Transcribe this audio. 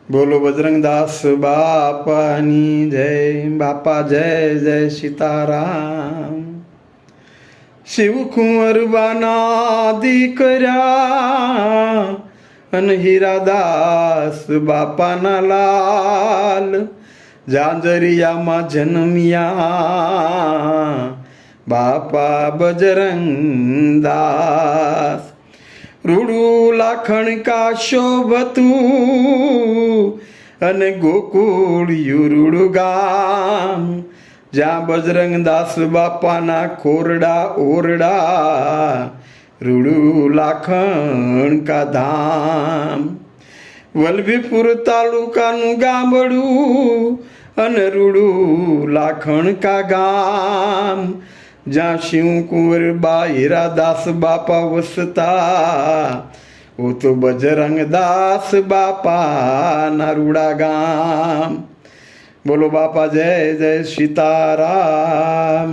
બોલો બજરંગદાસ બાપાની જય. બાપા જય જય સીતારામ. શિવ કુંવરબાના દીકરા અને હીરાદાસ બાપાના લાલ જાંજરિયામાં જન્મ્યા બાપા બજરંગદાસ. રૂડું લાખણ કા શોભતું અને ગોકુળ યુરુડું ગામ જ્યાં બજરંગદાસ બાપાના ખોરડા ઓરડા રૂડું લાખણ કા ધામ. વલભીપુર તાલુકાનું ગામડું અને રૂડું લાખણ કા ગામ જ્યાં શિવ કુંવરબા હીરાદાસ બાપા વસતા ઓ તો બજરંગદાસ બાપા ના રૂડા ગામ. બોલો બાપા જય જય સીતારામ.